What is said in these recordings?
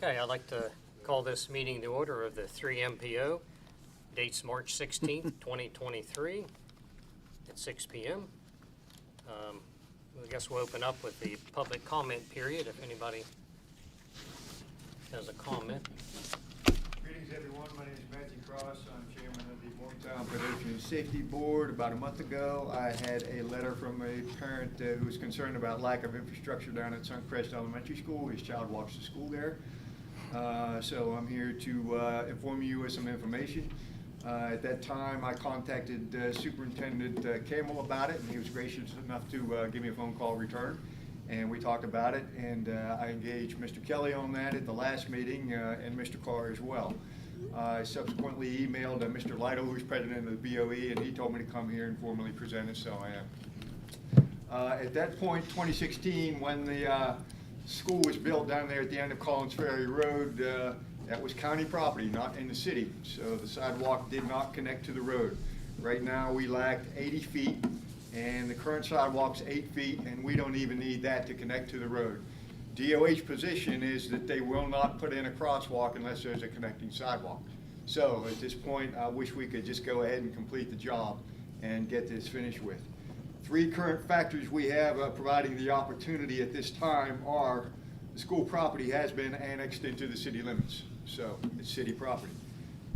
Okay, I'd like to call this meeting to order of the 3MPO. Date's March 16th, 2023 at 6 p.m. I guess we'll open up with the public comment period if anybody has a comment. Greetings, everyone. My name is Matthew Cross. I'm chairman of the Morgantown Pedestrian Safety Board. About a month ago, I had a letter from a parent who was concerned about lack of infrastructure down at Suncrest Elementary School. His child walks to school there. So I'm here to inform you of some information. At that time, I contacted Superintendent Campbell about it, and he was gracious enough to give me a phone call return. And we talked about it, and I engaged Mr. Kelly on that at the last meeting, and Mr. Carr as well. I subsequently emailed Mr. Lytle, who's president of the BOE, and he told me to come here and formally present it, so I am. At that point, 2016, when the school was built down there at the end of Collins Ferry Road, that was county property, not in the city, so the sidewalk did not connect to the road. Right now, we lacked 80 feet, and the current sidewalk's 8 feet, and we don't even need that to connect to the road. DOH position is that they will not put in a crosswalk unless there's a connecting sidewalk. So at this point, I wish we could just go ahead and complete the job and get this finished with. Three current factors we have providing the opportunity at this time are the school property has been annexed into the city limits, so it's city property.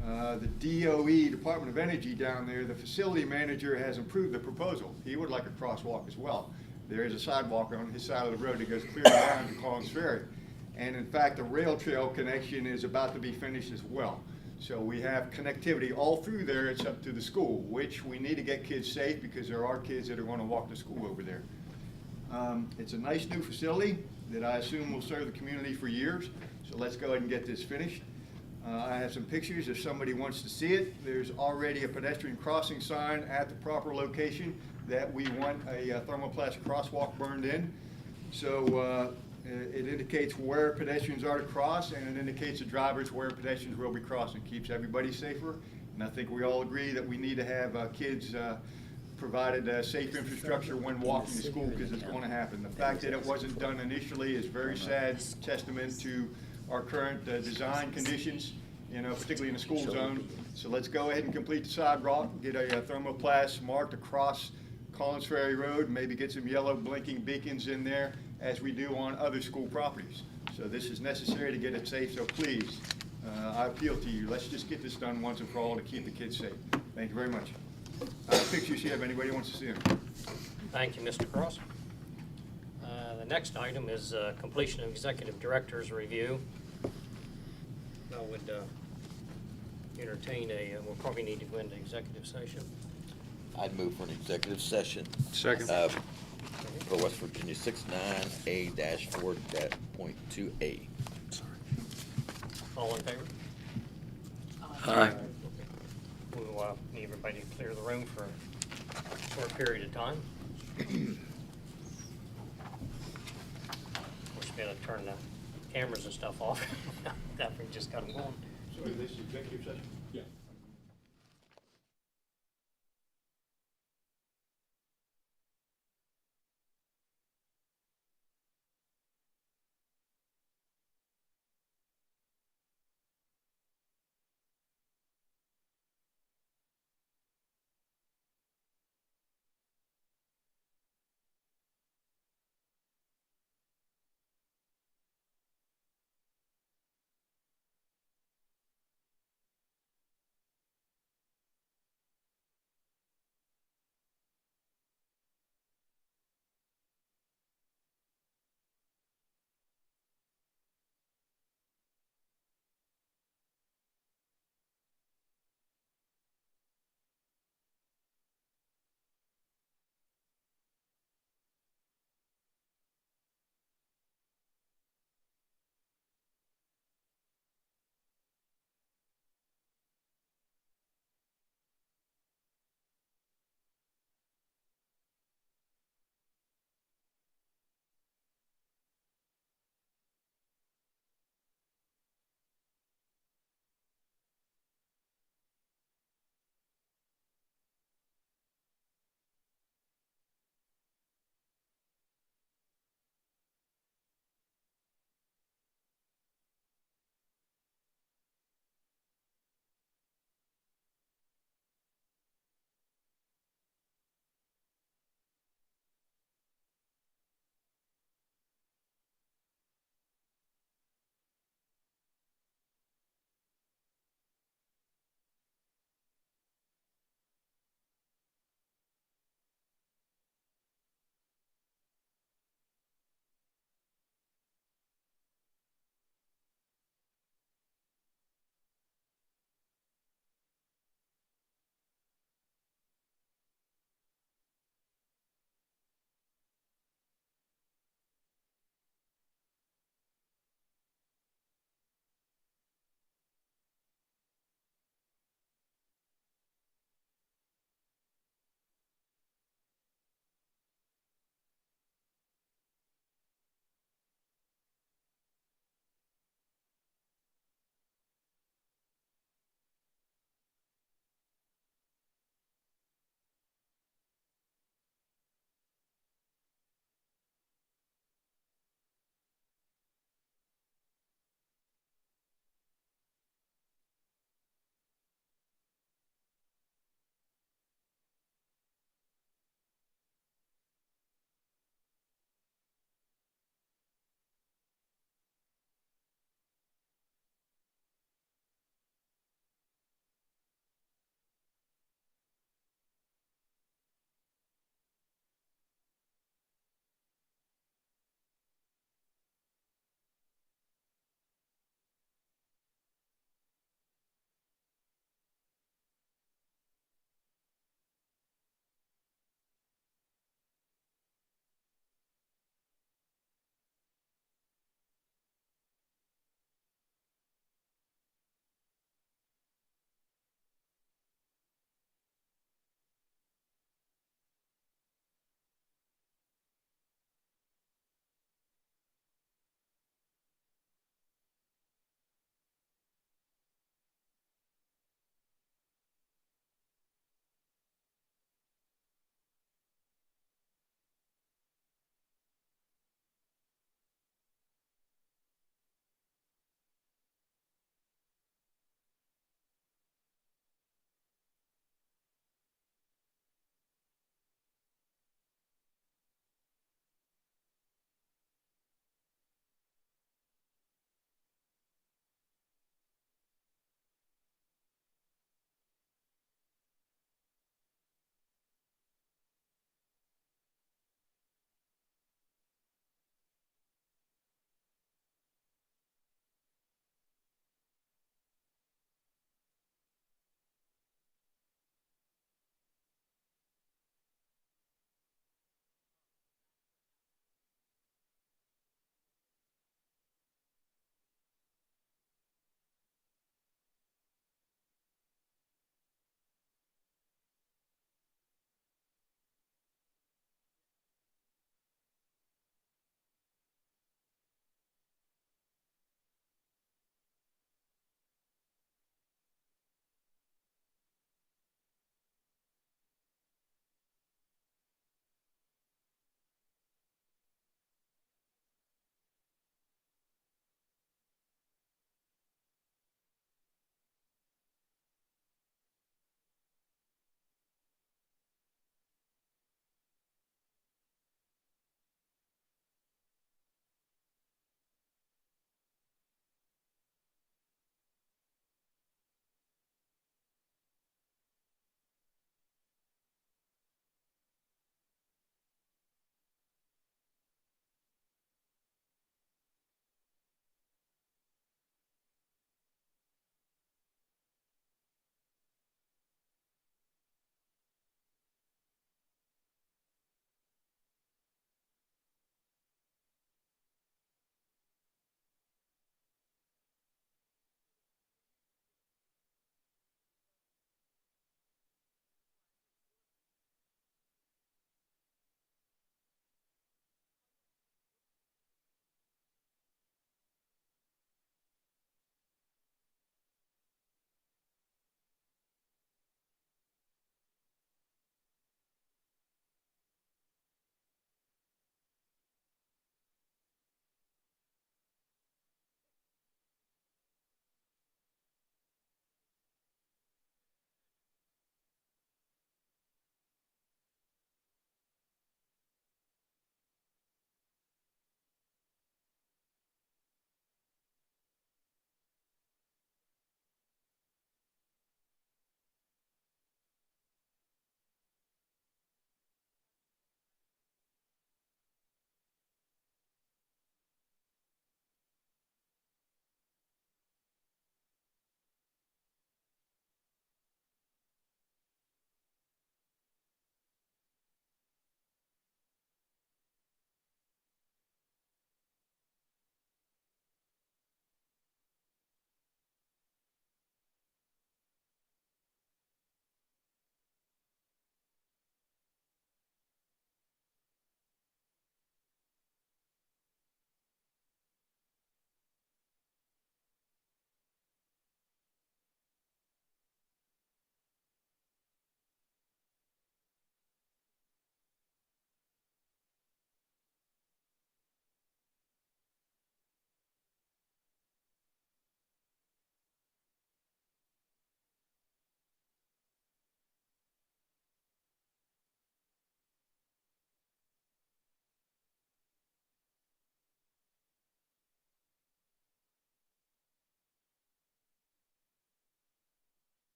The DOE, Department of Energy down there, the facility manager has approved the proposal. He would like a crosswalk as well. There is a sidewalk on his side of the road that goes clear down to Collins Ferry. And in fact, the rail trail connection is about to be finished as well. So we have connectivity all through there. It's up to the school, which we need to get kids safe because there are kids that are going to walk to school over there. It's a nice new facility that I assume will serve the community for years. So let's go ahead and get this finished. I have some pictures if somebody wants to see it. There's already a pedestrian crossing sign at the proper location that we want a thermoplast crosswalk burned in. So it indicates where pedestrians are to cross, and it indicates the drivers where pedestrians will be crossing. Keeps everybody safer, and I think we all agree that we need to have kids provided safe infrastructure when walking to school, because it's going to happen. The fact that it wasn't done initially is very sad testament to our current design conditions, particularly in the school zone. So let's go ahead and complete the sidewalk, get a thermoplast marked across Collins Ferry Road, maybe get some yellow blinking beacons in there as we do on other school properties. So this is necessary to get it safe, so please, I appeal to you, let's just get this done once and for all to keep the kids safe. Thank you very much. Pictures here if anybody wants to see them. Thank you, Mr. Cross. The next item is completion of Executive Director's review. I would entertain we'll probably need to go into executive session. I'd move for an executive session. Second. For West Virginia 69A-4.2A. All in favor? Aye. We'll need everybody to clear the room for a short period of time. We're just going to turn the cameras and stuff off after we just got them going. So is this executive session? Yeah.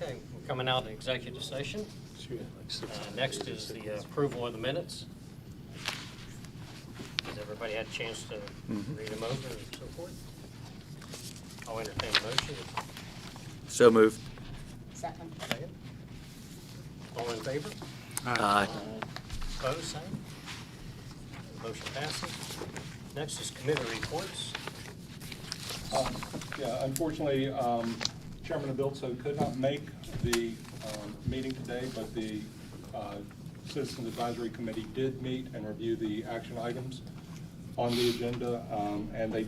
Okay, we're coming out of executive session. Next is the approval of the minutes. Has everybody had a chance to read them over and so forth? I'll entertain a motion. So moved. Second. Second. All in favor? Aye. Opposed, same. Motion passes. Next is committee reports. Yeah, unfortunately, Chairman Abilso could not make the meeting today, but the Citizens Advisory Committee did meet and review the action items on the agenda, and they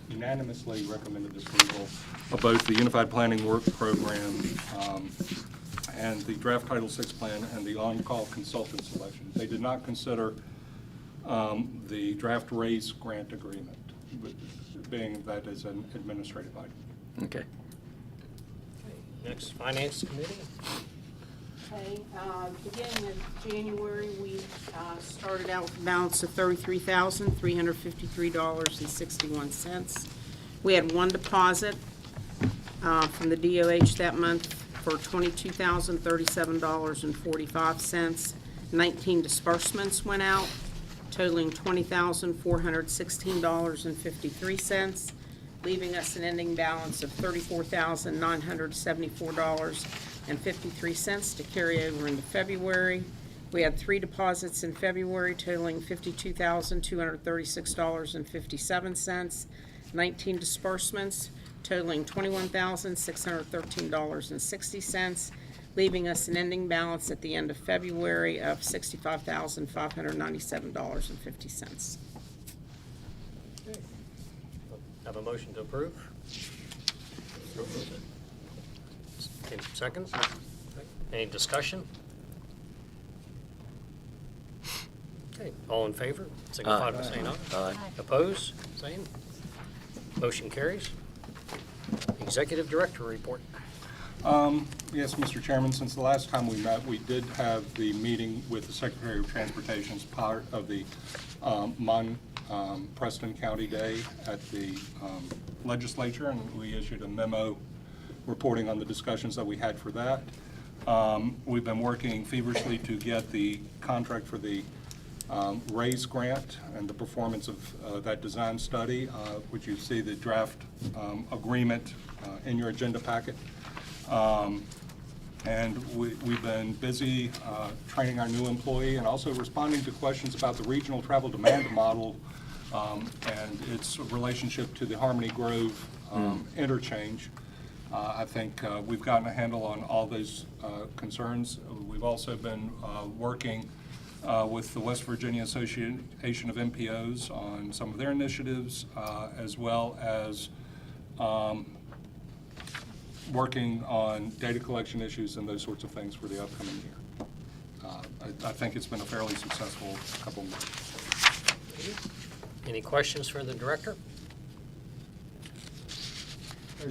unanimously recommended approval of both the Unified Planning Work Program and the Draft Title VI Plan and the on-call consultant selection. They did not consider the draft raise grant agreement, being that is an administrative item. Okay. Next, Finance Committee. Okay, beginning of January, we started out with a balance of $33,353.61. We had one deposit from the DOH that month for $22,037.45. 19 disbursements went out, totaling $20,416.53, leaving us an ending balance of $34,974.53 to carry over into February. We had 3 deposits in February totaling $52,236.57, 19 disbursements totaling $21,613.60, leaving us an ending balance at the end of February of $65,597.50. Have a motion to approve? Okay, second? Any discussion? Okay, all in favor, signify by saying aye. Aye. Opposed, same. Motion carries. Executive Director report. Yes, Mr. Chairman, since the last time we met, we did have the meeting with the Secretary of Transportation as part of the Preston County Day at the legislature, and we issued a memo reporting on the discussions that we had for that. We've been working feverishly to get the contract for the RAISE grant and the performance of that design study, which you see the draft agreement in your agenda packet. And we've been busy training our new employee and also responding to questions about the regional travel demand model and its relationship to the Harmony Grove interchange. I think we've gotten a handle on all those concerns. We've also been working with the West Virginia Association of MPOs on some of their initiatives, as well as working on data collection issues and those sorts of things for the upcoming year. I think it's been a fairly successful couple of months. Any questions for the director?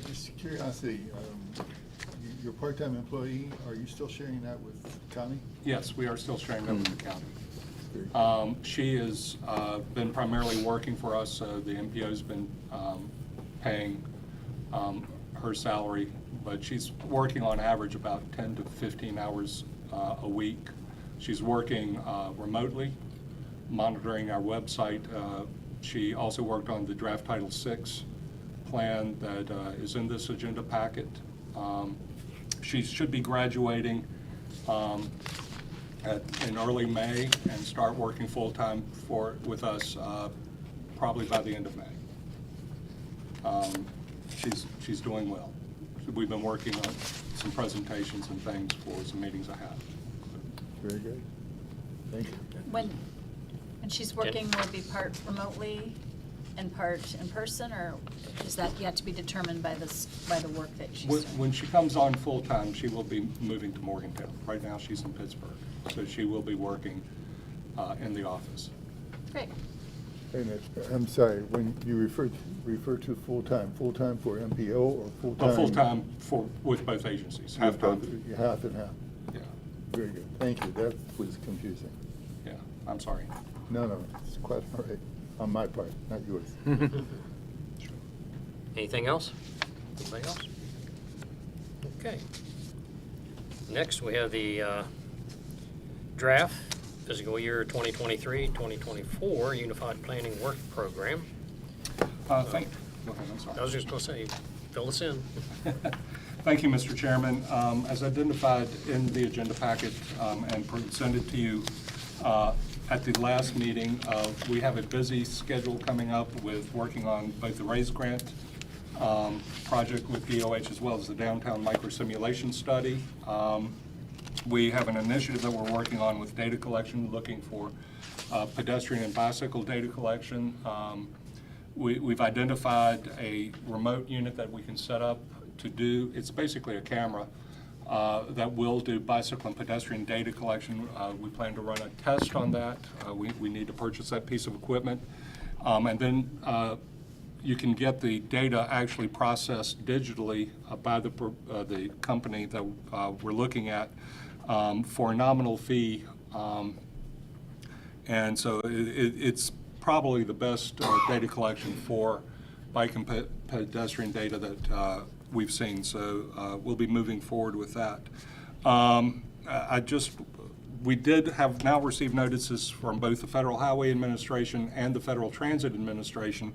Just curiosity, your part-time employee, are you still sharing that with Connie? Yes, we are still sharing that with the Very county. She has been primarily working for us. The MPO's been paying her salary, but she's working on average about 10 to 15 hours a week. She's working remotely, monitoring our website. She also worked on the draft Title VI plan that is in this agenda packet. She should be graduating in early May and start working full-time with us probably by the end of May. She's doing well. We've been working on some presentations and things for some meetings I had. Very good. Thank you. When she's working, will it be part remotely and part in person, or is that yet to be determined by the work that she's doing? When she comes on full-time, she will be moving to Morgantown. Right now, she's in Pittsburgh, so she will be working in the office. Great. And I'm sorry, when you refer to full-time for MPO or full-time? Full-time with both agencies, half-time. Half and half. Yeah, Very good. Thank you. That was confusing. yeah, I'm sorry. No, it's quite all right on my part, not yours. Anything else? Anybody else? Okay. Next, we have the draft fiscal year 2023-2024 Unified Planning Work Program. Go ahead, I'm sorry. I was just going to say, fill us in. Thank you, Mr. Chairman. As identified in the agenda packet and presented to you at the last meeting, we have a busy schedule coming up with working on both the RAISE grant project with DOH as well as the downtown microsimulation study. We have an initiative that we're working on with data collection, looking for pedestrian and bicycle data collection. We've identified a remote unit that we can set up to do, it's basically a camera that will do bicycle and pedestrian data collection. We plan to run a test on that. We need to purchase that piece of equipment. And then you can get the data actually processed digitally by the company that we're looking at for a nominal fee. And so it's probably the best data collection for bike and pedestrian data that we've seen. So we'll be moving forward with that. We did have now received notices from both the Federal Highway Administration and the Federal Transit Administration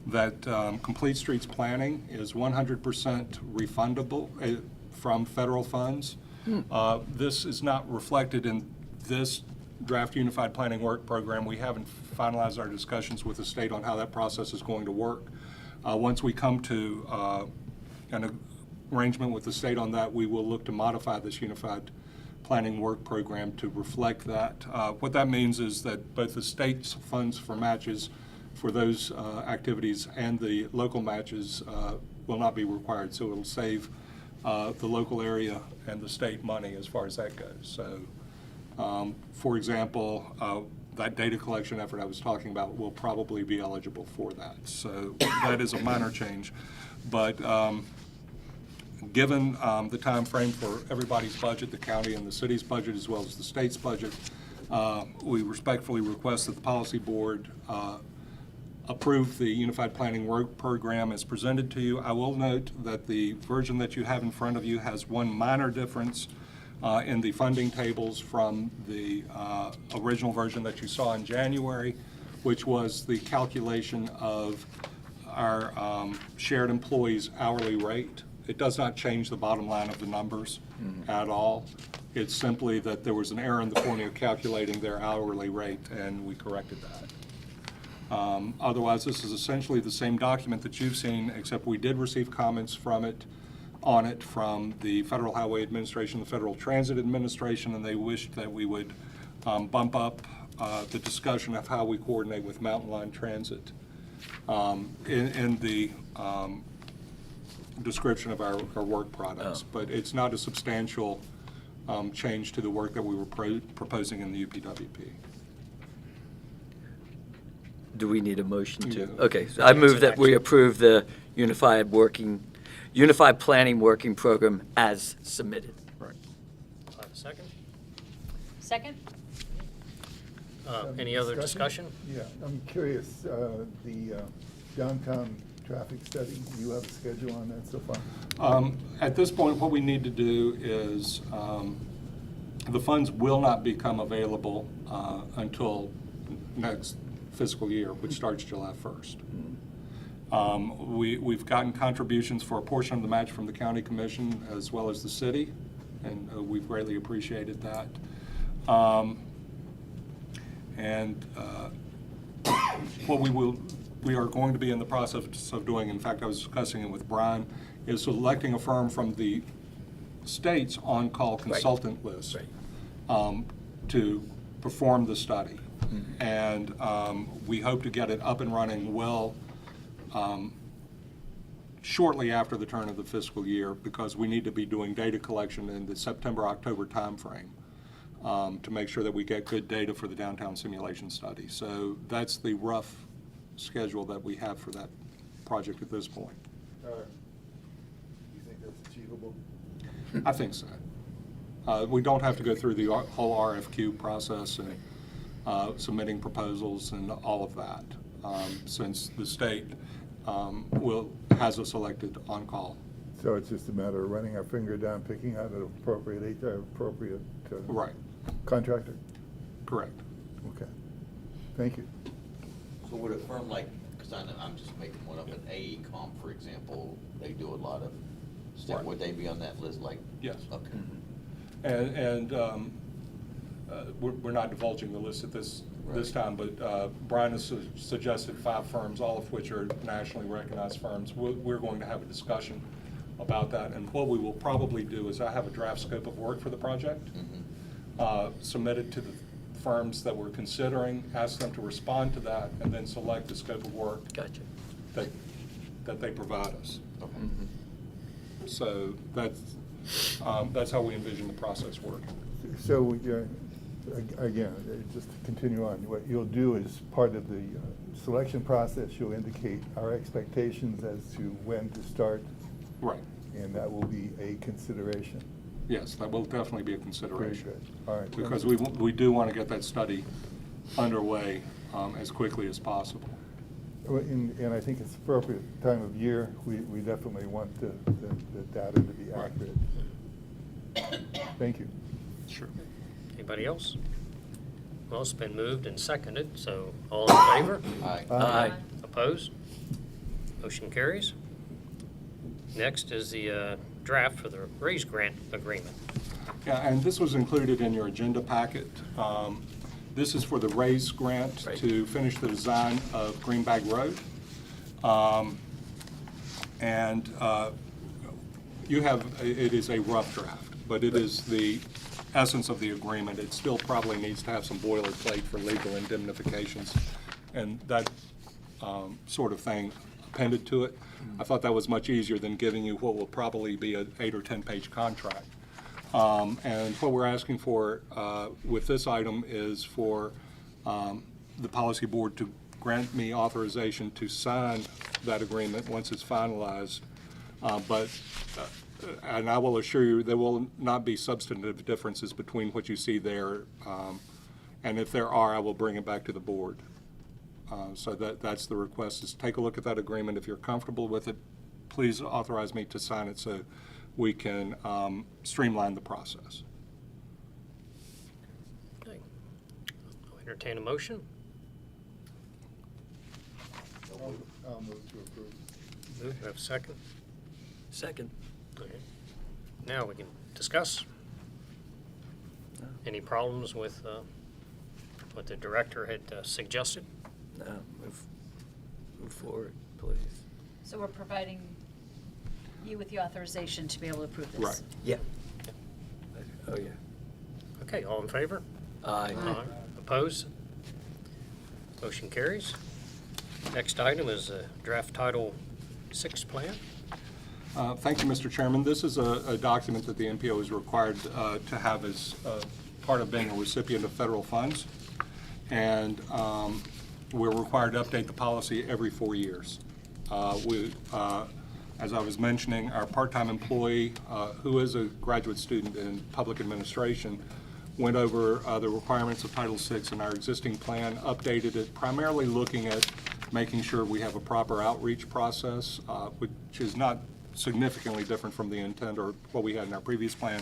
that Complete Streets planning is 100% refundable from federal funds. This is not reflected in this draft Unified Planning Work Program. We haven't finalized our discussions with the state on how that process is going to work. Once we come to an arrangement with the state on that, we will look to modify this Unified Planning Work Program to reflect that. What that means is that both the state's funds for matches for those activities and the local matches will not be required. So it'll save the local area and the state money as far as that goes. So, for example, that data collection effort I was talking about will probably be eligible for that. So that is a minor change. But given the time frame for everybody's budget, the county and the city's budget, as well as the state's budget, we respectfully request that the policy board approve the Unified Planning Work Program as presented to you. I will note that the version that you have in front of you has one minor difference in the funding tables from the original version that you saw in January, which was the calculation of our shared employees' hourly rate. It does not change the bottom line of the numbers at all. It's simply that there was an error in the formula calculating their hourly rate, and we corrected that. Otherwise, this is essentially the same document that you've seen, except we did receive comments from the Federal Highway Administration, the Federal Transit Administration, and they wished that we would bump up the discussion of how we coordinate with Mountain Line Transit in the description of our work products. But it's not a substantial change to the work that we were proposing in the UPWP. Do we need a motion to? No. Okay, so I move that we approve the Unified Planning Working Program as submitted. Right. Second? Second? Any other discussion? Yeah, I'm curious, the downtown traffic study, do you have a schedule on that so far? At this point, what we need to do is, the funds will not become available until next fiscal year, which starts July 1st. We've gotten contributions for a portion of the match from the county commission as well as the city, and we've greatly appreciated that. What we are going to be in the process of doing, in fact, I was discussing it with Brian, is selecting a firm from the state's on-call consultant list to perform the study. And we hope to get it up and running well shortly after the turn of the fiscal year, because we need to be doing data collection in the September-October timeframe to make sure that we get good data for the downtown simulation study. So that's the rough schedule that we have for that project at this point. Do you think that's achievable? I think so. We don't have to go through the whole RFQ process and submitting proposals and all of that, since the state has a selected on-call So it's just a matter of running our finger down, picking out an appropriate Right, contractor? correct. Okay. Thank you. So would a firm like, because I'm just making one up, an AE Comp, for example, they do a lot of stuff, Right. would they be on that list, like? Yes. Okay. And we're not divulging the list at this Right. time, but Brian has suggested 5 firms, all of which are nationally recognized firms. We're going to have a discussion about that, and what we will probably do is I have a draft scope of work for the project, submit it to the firms that we're considering, ask them to respond to that, and then select the scope of work Gotcha. that they provide us. Okay. So that's how we envision the process working. So, again, just to continue on, what you'll do is part of the selection process, you'll indicate our expectations as to when to start, Right. and that will be a consideration. Yes, that will definitely be a Very consideration. good. All right. Because we do want to get that study underway as quickly as possible. Well, and I think it's appropriate time of year, we definitely want the data to be Right. accurate. Thank you. Sure. Anybody else? Well, it's been moved and seconded, so all in favor? Aye. Aye. Opposed? Motion carries. Next is the draft for the raise grant agreement. Yeah, and this was included in your agenda packet. This is for the RAISE grant Right. to finish the design of Greenbag Road. And you have, it is a rough draft, but it is the essence of the agreement. It still probably needs to have some boilerplate for legal indemnifications and that sort of thing appended to it. I thought that was much easier than giving you what will probably be an 8 or 10-page contract. And what we're asking for with this item is for the policy board to grant me authorization to sign that agreement once it's finalized. And I will assure you, there will not be substantive differences between what you see there. And if there are, I will bring it back to the board. So that's the request, is take a look at that agreement. If you're comfortable with it, please authorize me to sign it so we can streamline the process. Okay. I'll entertain a motion. I'll move to approve. Move, have a second? Second. Okay. Now we can discuss. Any problems with what the director had suggested? No, move forward, please. So we're providing you with the authorization to be able to approve this? Right. Yeah. Oh, yeah. Okay, all in favor? Aye. Opposed? Motion carries. Next item is draft Title VI plan. Thank you, Mr. Chairman. This is a document that the MPO is required to have as part of being a recipient of federal funds. And we're required to update the policy every 4 years. As I was mentioning, our part-time employee, who is a graduate student in public administration, went over the requirements of Title VI in our existing plan, updated it, primarily looking at making sure we have a proper outreach process, which is not significantly different from the intent or what we had in our previous plan,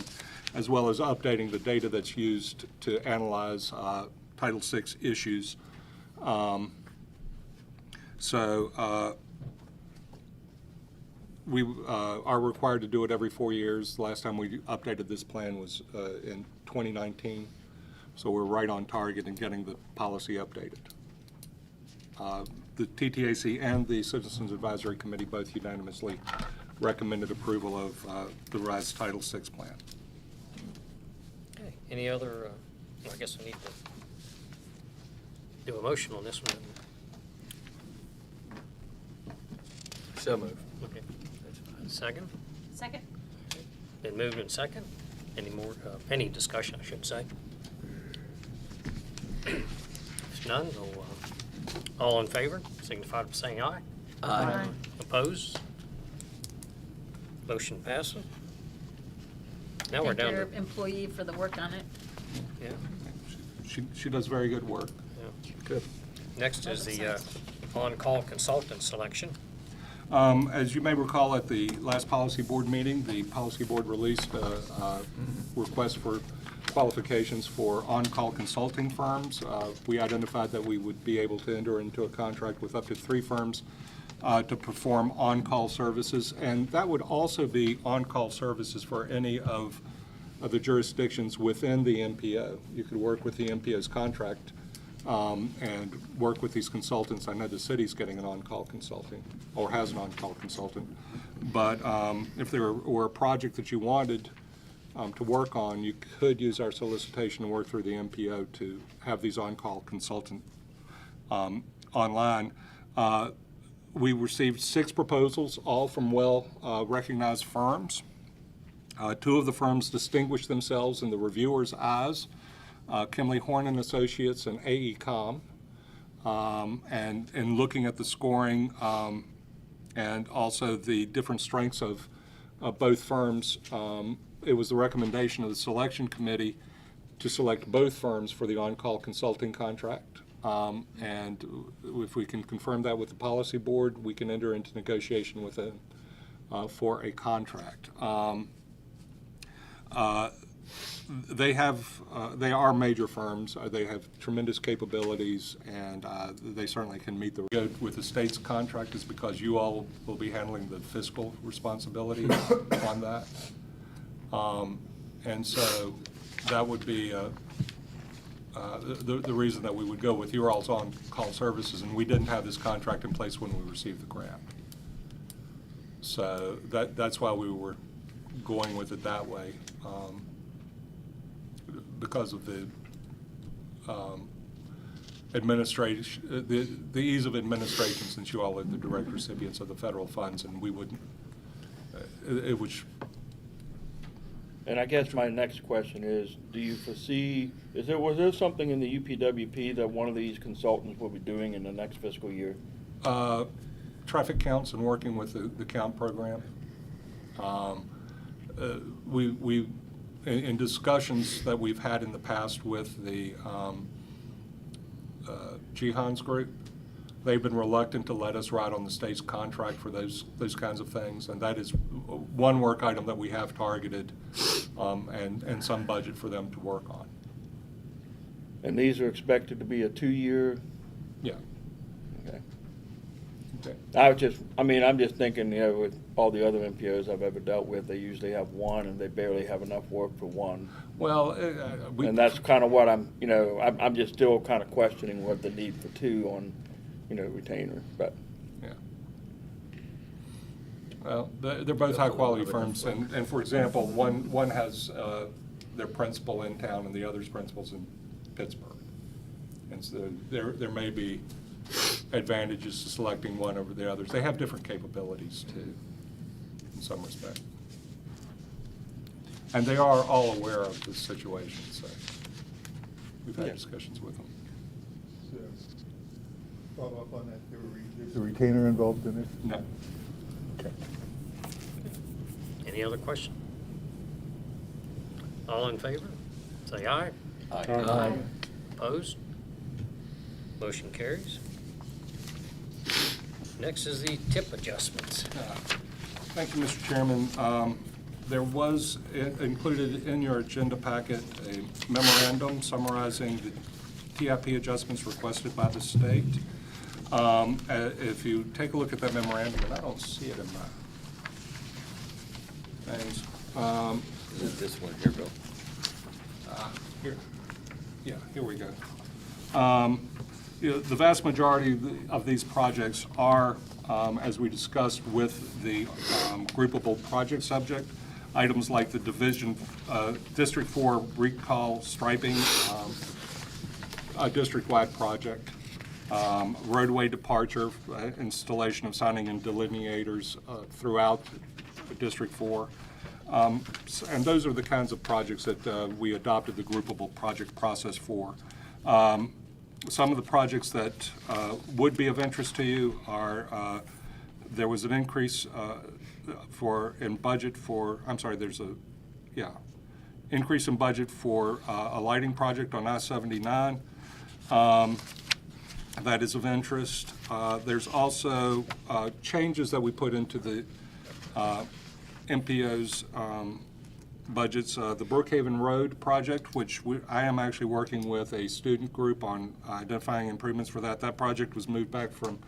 as well as updating the data that's used to analyze Title VI issues. We are required to do it every 4 years. The last time we updated this plan was in 2019, so we're right on target in getting the policy updated. The TTAC and the Citizens Advisory Committee both unanimously recommended approval of the revised Title VI plan. Okay, any other, I guess I need to do a motion on this one. So move. Okay, That's fine. second? Second? Been moved and second. Any more, any discussion, I should say? If none, we'll, all in favor, signify by saying aye. Aye. Opposed? Motion passes. Now we're down Thank to, your employee for the work on it. yeah, She does very good work. yeah. Good. Next is the on-call consultant selection. As you may recall, at the last policy board meeting, the policy board released a request for qualifications for on-call consulting firms. We identified that we would be able to enter into a contract with up to 3 firms to perform on-call services, and that would also be on-call services for any of the jurisdictions within the MPO. You could work with the MPO's contract and work with these consultants. I know the city's getting an on-call consulting, or has an on-call consultant. But if there were a project that you wanted to work on, you could use our solicitation to work through the MPO to have these on-call consultant online. We received 6 proposals, all from well-recognized firms. 2 of the firms distinguished themselves in the reviewers' eyes, Kimley Horn and Associates and AECom. And in looking at the scoring and also the different strengths of both firms, it was the recommendation of the selection committee to select both firms for the on-call consulting contract. And if we can confirm that with the policy board, we can enter into negotiation with them for a contract. They are major firms. They have tremendous capabilities, and they certainly can meet the go with the state's contract is because you all will be handling the fiscal responsibility on that. And so that would be the reason that we would go with your all's on-call services, and we didn't have this contract in place when we received the grant. So that's why we were going with it that way, because of the administration, the ease of administration, since you all are the direct recipients of the federal funds, and we wouldn't, it was. And I guess my next question is, do you foresee, was there something in the UPWP that one of these consultants will be doing in the next fiscal year? Traffic counts and working with the count program. We in discussions that we've had in the past with the Jihan's group, they've been reluctant to let us ride on the state's contract for those kinds of things, and that is one work item that we have targeted and some budget for them to work on. And these are expected to be a 2-year? Yeah. Okay. Okay. I'm just thinking, with all the other MPOs I've ever dealt with, they usually have one and they barely have enough work for one. Well, And that's kind of what I'm just still kind of questioning what the need for 2 on, retainer, but. Yeah. Well, they're both high-quality firms, and for example, one has their principal in town and the other's principal's in Pittsburgh. And so there may be advantages to selecting one over the others. They have different capabilities too, in some respect. And they are all aware of the situation, so we've had discussions with them. So, follow up on that, there's a retainer involved in this? No. Okay. Any other question? All in favor? Say aye. Aye. Opposed? Motion carries. Next is the tip adjustments. Thank you, Mr. Chairman. There was included in your agenda packet a memorandum summarizing the TIP adjustments requested by the state. If you take a look at that memorandum, and I don't see it in my things. Is it this one here, Bill? Here. Yeah, here we go. The vast majority of these projects are, as we discussed with the groupable project subject, items like the District 4 recall striping, a district-wide project, roadway departure, installation of signing and delineators throughout District 4. And those are the kinds of projects that we adopted the groupable project process for. Some of the projects that would be of interest to you are, there was an increase increase in budget for a lighting project on I-79. that is of interest. There's also changes that we put into the MPO's budgets. The Brookhaven Road project, which I am actually working with a student group on identifying improvements for that. That project was moved back from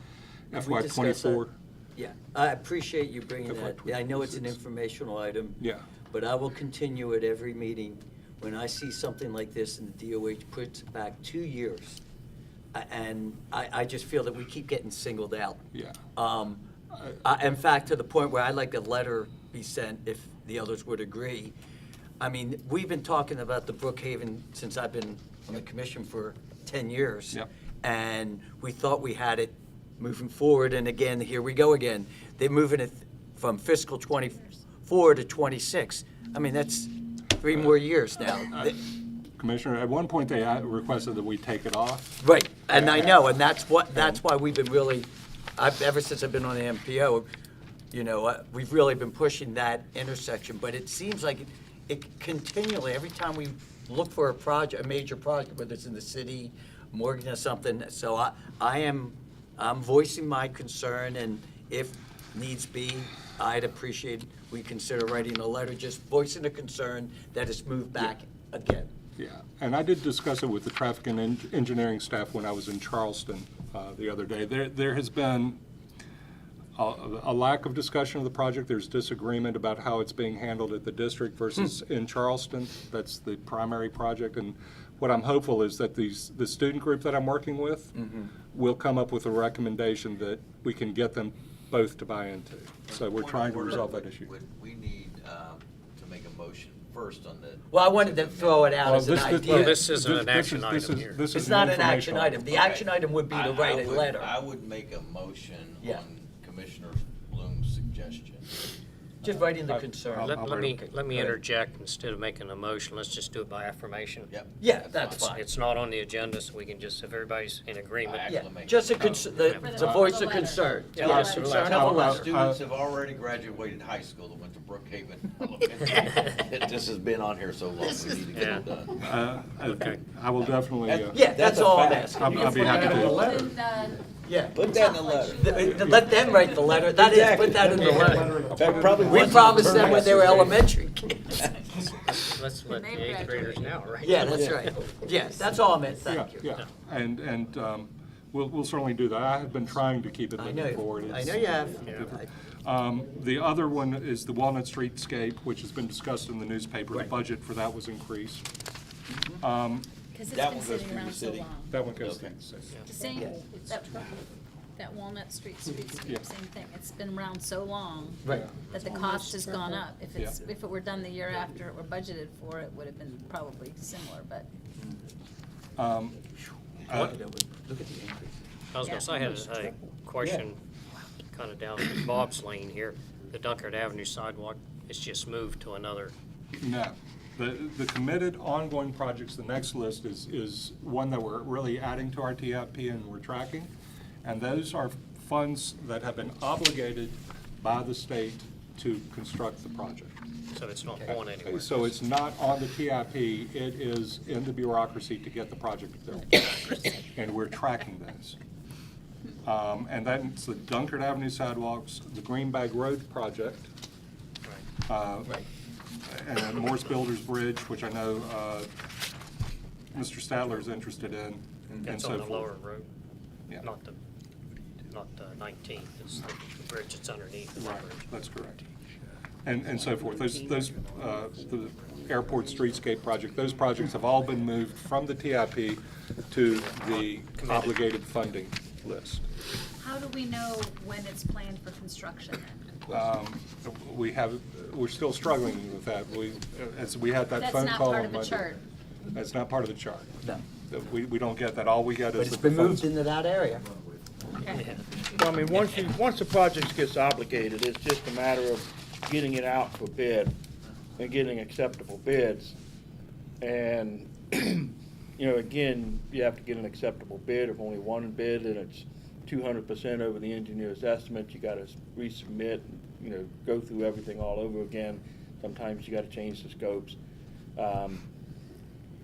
Can we FY discuss that? '24. Yeah, I appreciate you bringing FY that. I know it's an 26. informational item. Yeah. But I will continue at every meeting. When I see something like this and the DOH puts it back 2 years, and I just feel that we keep getting singled out. Yeah. In fact, to the point where I'd like a letter be sent, if the others would agree. I mean, we've been talking about the Brookhaven since I've been on the commission for 10 years. Yep. And we thought we had it moving forward, and again, here we go again. They're moving it from fiscal '24 to '26. I mean, that's 3 more years now. Commissioner, at one point they requested that we take it off. Right, and I know, and that's why we've been really, ever since I've been on the MPO, you know, we've really been pushing that intersection, but it seems like it continually, every time we look for a project, a major project, whether it's in the city, Morgan or something, so I'm voicing my concern, and if needs be, I'd appreciate we consider writing a letter, just voicing a concern that it's moved back again. Yeah, and I did discuss it with the traffic and engineering staff when I was in Charleston the other day. There has been a lack of discussion of the project. There's disagreement about how it's being handled at the district versus in Charleston. That's the primary project, and what I'm hopeful is that the student group that I'm working with will come up with a recommendation that we can get them both to buy into. So we're trying to resolve that issue. We need to make a motion first on the. Well, I wanted to throw it out as an idea. Well, this isn't an action item here. This is It's not an action informational. item. The action item would be to write a letter. I would make a motion Yeah. on Commissioner Bloom's suggestion. Just writing the concern. I'll Let write me, it. let me interject, instead of making a motion, let's just do it by affirmation. Yep. Yeah, that's It's- fine. It's not on the agenda, so we can just, if everybody's in agreement. Aye. Yeah, acclamation. just a the voice of concern. Yeah, Yeah, just a concern letter. of a Our letter. students have already graduated high school that went to Brookhaven Elementary. This has been on here so long, we need to get it done. Okay. I will definitely, Yeah, that's a all I'm fact. asking. I'll be happy to. Then, Yeah. Put that in the letter. Let them write the letter. That is, put that in the letter. That probably We wasn't promised them when purpose. they were elementary kids. Let's let the They've 8th graders now, right? Yeah, that's right. Yes, that's all I meant. Thank you. Yeah, and we'll certainly do that. I have been trying to keep it I moving forward. know, I It's- know you have. The other one is the Walnut Street Scape, which has been discussed in the newspaper. The Right. budget for that was increased. because it's That been one goes sitting through the around so city. long. That one goes to Okay. the city. The same, Yeah. that Walnut Street Yeah. same thing. It's been around so long. Right. That the cost has gone up. If it's, Yeah. if it were done the year after it were budgeted for, it would have been probably similar, but. Look at the increase. I was gonna say, I had a question kind of down Bob's lane here. The Dunkard Avenue sidewalk, it's just moved to another, No. The committed ongoing projects, the next list is one that we're really adding to our TIP and we're tracking. And those are funds that have been obligated by the state to construct the project. so it's not going anywhere. So it's not on the TIP, it is in the bureaucracy to get the project built. And we're tracking those. And that's the Dunkard Avenue sidewalks, the Greenbag Road project, Right. and Morse Builders Bridge, which I know Mr. Statler is interested in, and It's so on the lower forth. road, Yeah. not the 19th, it's the bridge that's underneath the Right, bridge. that's correct. And so forth. Those, the airport streetscape project, those projects have all been moved from the TIP to the obligated funding list. How do we know when it's planned for construction then? We're still struggling with that. We had that That's phone not call part on of the Monday. chart. That's not part of the chart. No. We don't get that. All we get But is it's the been moved funds. into that area. Okay. Well, I mean, once the project gets obligated, it's just a matter of getting it out for bid and getting acceptable bids. And, you know, again, you have to get an acceptable bid. If only one bid and it's 200% over the engineer's estimate, you gotta resubmit, you know, go through everything all over again. Sometimes you gotta change the scopes.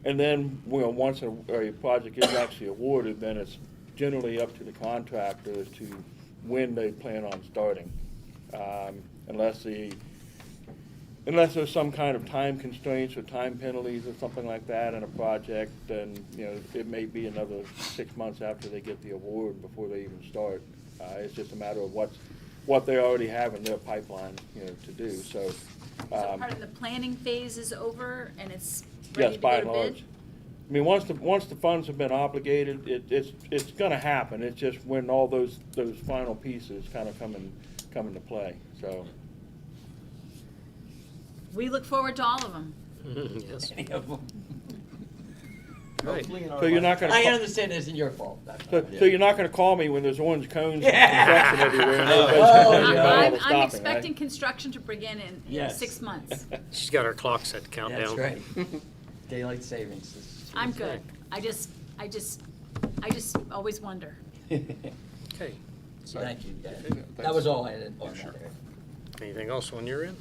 And then, once a project is actually awarded, then it's generally up to the contractor as to when they plan on starting. Unless there's some kind of time constraints or time penalties or something like that in a project, then, it may be another 6 months after they get the award before they even start. It's just a matter of what they already have in their pipeline, to do, so. So part of the planning phase is over and it's ready Yes, to by go and to large. bid? I mean, once the funds have been obligated, it's gonna happen. It's just when all those final pieces kind of come into play, so. We look forward to all of them. Yes. Any of them. Right. So you're not gonna. I call- understand it isn't your fault. That's So, fine. so you're not gonna call me when there's orange cones and Yeah. construction everywhere and everybody's Oh, complaining yeah. about all I'm the stopping, expecting right? construction to begin in Yes. 6 months. She's got her clock set to count That's down. right. Daylight savings is. I'm good. I just always wonder. Okay. Thank you, yeah. That was all I had on that area. Anything else on your end?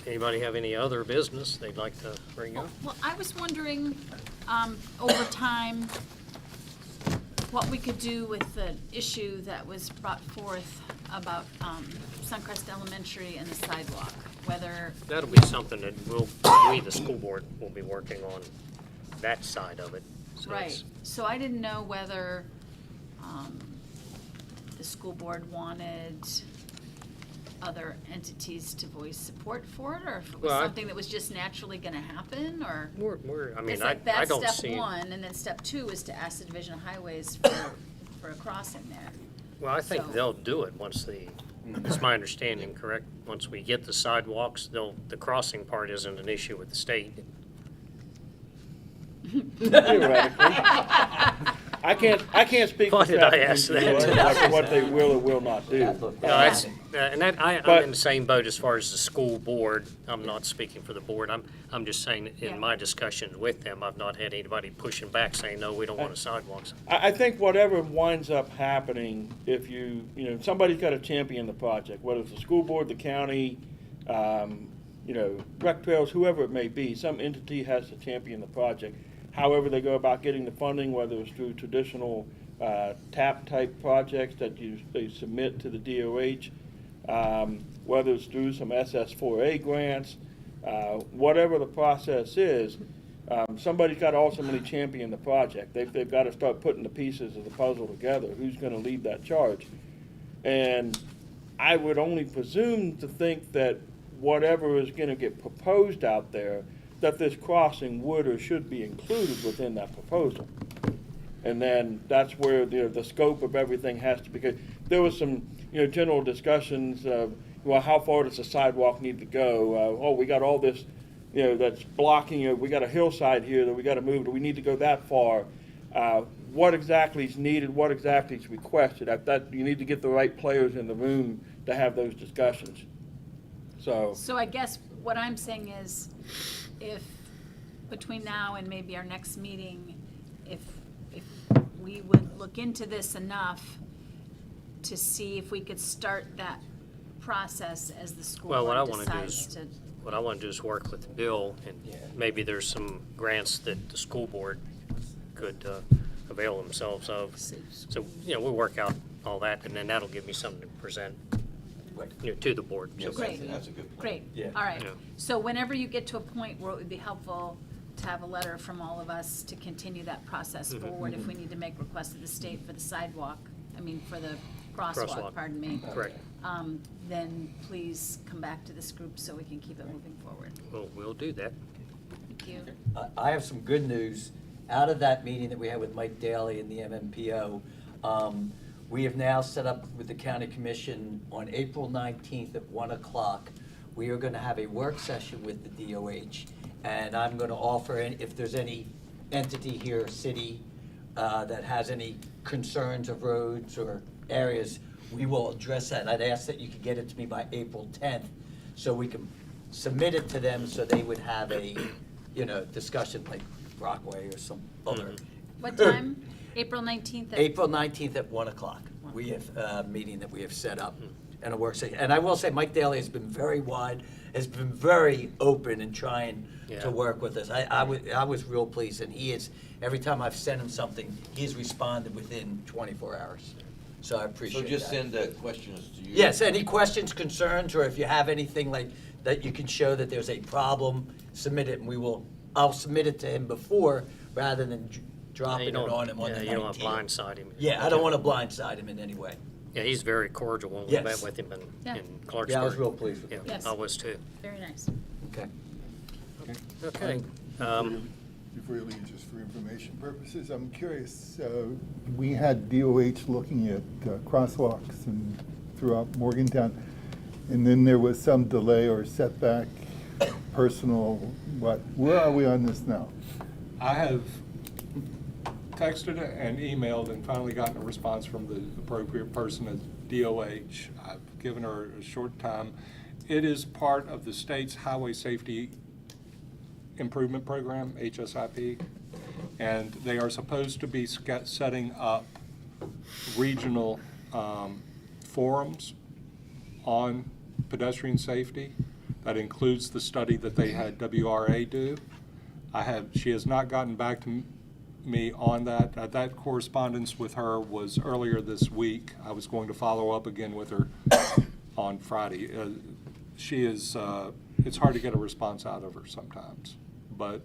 Anybody have any other business they'd like to bring up? Well, I was wondering, over time, what we could do with the issue that was brought forth about Suncrest Elementary and the sidewalk, whether, That'll be something that we, the school board, will be working on that side of it. So right. it's- So I didn't know whether the school board wanted other entities to voice support for it, or if it was Well, something that was just naturally gonna happen, or? I mean, It's I like that's don't step see. one, and then step two is to ask the Division of Highways for a crossing there. Well, I think So- they'll do it once it's my understanding, correct? Once we get the sidewalks, the crossing part isn't an issue with the state. Theoretically. I can't speak Why for did I traffic ask engineers that? like what they will or will not do. That's what- No, that's, and that, I'm But- in the same boat as far as the school board. I'm not speaking for the board. I'm just saying, Yeah. in my discussions with them, I've not had anybody pushing back saying, no, we don't want a sidewalks. I think whatever winds up happening, if somebody's got to champion the project, whether it's the school board, the county, rec trails, whoever it may be, some entity has to champion the project. However they go about getting the funding, whether it's through traditional TAP-type projects that they submit to the DOH, whether it's through some SS4A grants, whatever the process is, somebody's got to ultimately champion the project. They've got to start putting the pieces of the puzzle together. Who's going to lead that charge? And I would only presume to think that whatever is going to get proposed out there, that this crossing would or should be included within that proposal. And then that's where the scope of everything has to be. Because there was some general discussions of, well, how far does the sidewalk need to go? We got all this that's blocking. We got a hillside here that we got to move. Do we need to go that far? What exactly is needed? What exactly is requested? That you need to get the right players in the room to have those discussions. So I guess what I'm saying is, if between now and maybe our next meeting, if we would look into this enough to see if we could start that process as the school Well, what I board want to do decides is, to. what I want to do is work with Bill, and maybe there's some grants that the school board could avail themselves of. So, we'll work out all that, and then that'll give me something to present, to the board. So- Yes, Great. that's a good point. Great, Yeah. all right. Yeah. So whenever you get to a point where it would be helpful to have a letter from all of us to continue that process Mm-hmm. forward, if we need to make requests to the state for the sidewalk, for the crosswalk, Crosswalk. pardon me. Correct. Then please come back to this group so we can keep it moving forward. We'll do that. Thank you. I have some good news. Out of that meeting that we had with Mike Daly and the MMPO, we have now set up with the county commission on April 19th at 1 o'clock. We are going to have a work session with the DOH, and I'm going to offer, if there's any entity here, city, that has any concerns of roads or areas, we will address that. And I'd ask that you could get it to me by April 10th, so we can submit it to them, so they would have a, discussion like Brockway or some other. What time? April 19th? April 19th at 1 o'clock. We have a meeting that we have set up, and a work session. And I will say, Mike Daly has been very open in trying Yeah. to work with us. I was real pleased, and he is, every time I've sent him something, he's responded within 24 hours. So I appreciate So that. just send questions to you. Yes, any questions, concerns, or if you have anything like, that you can show that there's a problem, submit it, and I'll submit it to him before, rather than dropping it on him on the 19th. You don't want to blindside him. Yeah, I don't want to blindside him in any way. Yeah, he's very cordial when we Yes. met with him Yeah. in Clarksburg. Yeah, I was real pleased with Yeah, him. Yes. I was too. Very nice. Okay. Okay. Before you leave, just for information purposes, I'm curious, we had DOH looking at crosswalks and throughout Morgantown, and then there was some delay or setback, personal, where are we on this now? I have texted and emailed and finally gotten a response from the appropriate person at DOH. I've given her a short time. It is part of the state's Highway Safety Improvement Program, HSIP, and they are supposed to be setting up regional forums on pedestrian safety. That includes the study that they had WRA do. She has not gotten back to me on that. That correspondence with her was earlier this week. I was going to follow up again with her on Friday. She is, it's hard to get a response out of her sometimes, but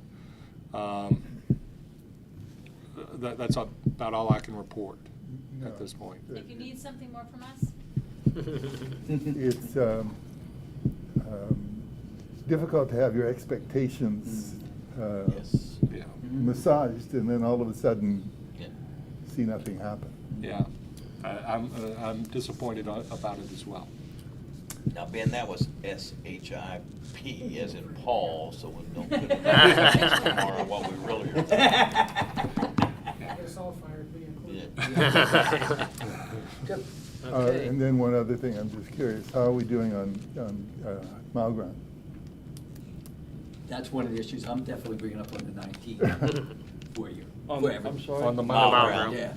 that's about all I can report at this point. If you need something more from us, It's difficult to have your expectations Yes. Yeah, massaged, and then all of a sudden, Yeah. see nothing happen. yeah. I'm disappointed about it as well. Now, Ben, that was SHIP as in Paul, so we don't put it tomorrow what we really are thinking. Good. And Okay. then one other thing, I'm just curious, how are we doing on mile ground? That's one of the issues I'm definitely bringing up on the 19th for you. I'm sorry? On the Mile mile ground. ground. Yeah.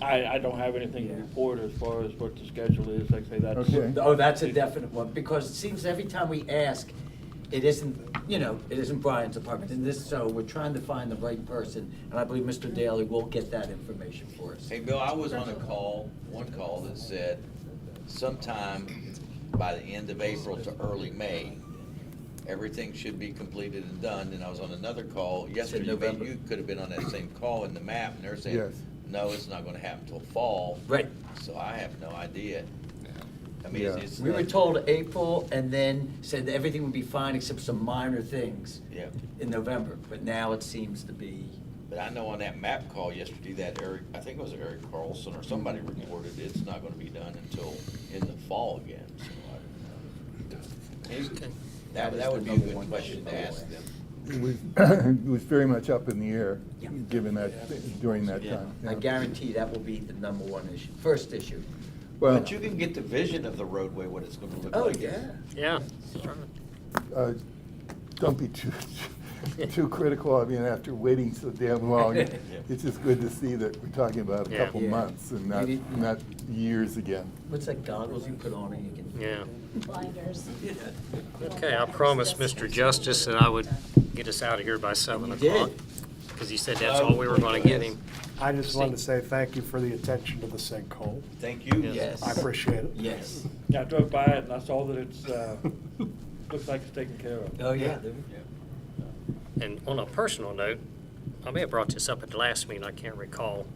I don't have anything to Yeah. report as far as what the schedule is, like I say, that's. Okay. Oh, that's a definite one, because it seems every time we ask, it isn't, it isn't Brian's department, and so we're trying to find the right person, and I believe Mr. Daly will get that information for us. Hey, Bill, I was on one call that said sometime by the end of April to early May, everything should be completed and done. And I was on another call yesterday, November. you could have been on that same call in the map, and they're saying, Yes. no, it's not gonna happen till fall. Right. So I have no idea. I mean, Yeah. it's. We were told April, and then said that everything would be fine except some minor things Yeah, in November, but now it seems to be. but I know on that map call yesterday, that Eric, I think it was Eric Carlson or somebody reported it's not gonna be done until in the fall again, so I don't know. That would be a Number good one question to ask them. It was, it was very much up in the air, Yeah. given that, during that Yeah. time. I yeah. guarantee that will be the number one issue, first issue. Well, But you can get the vision of the roadway, what it's gonna look Oh, like. yeah. Yeah. don't be too critical. I mean, after waiting so damn long, it's just good to see that we're talking about a Yeah. couple Yeah. months and Maybe- not years again. What's that goggles you put on and you can? Yeah. blinders. Okay, I promised Mr. Justice that I would get us out of here by 7 You o'clock. did. Because he said that's all we were gonna get him. I just wanted to say thank you for the attention to the sinkhole. Thank you. Yes. I appreciate it. Yes. I drove by it and I saw that it's, looks like it's taken care of. Oh, yeah. And on a personal note, I may have brought this up at the last meeting, I can't recall,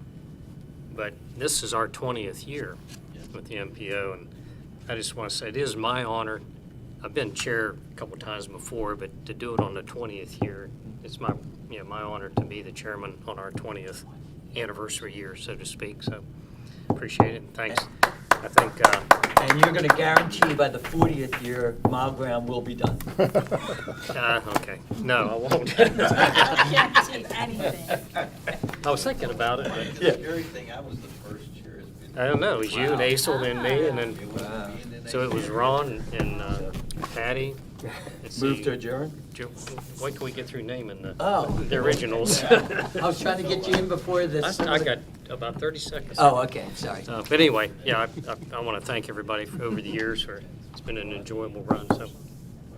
but this is our 20th year with the MPO, and I just want to say it is my honor. I've been chair a couple times before, but to do it on the 20th year, it's my honor to be the chairman on our 20th anniversary year, so to speak. So appreciate it. Thanks. I think. And you're gonna guarantee by the 40th year, mile ground will be done. Okay. No, I won't. Guarantee anything. I was thinking about it, but The scary thing, I was the first chair. It's been- I don't know. It was you and Wow. Aisel and me, and then It was me and then so it was they- Ron and Patty Let's Move see. to adjourn? Wait till we get through naming Oh. the originals. I was trying to get you in before this. I got about 30 seconds. Oh, okay, sorry. But anyway, yeah, I want to thank everybody for over the years it's been an enjoyable run, so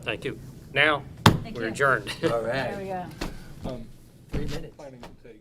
thank you. Now, Thank we're you. adjourned. All There we right. go. 3 minutes. Planning to take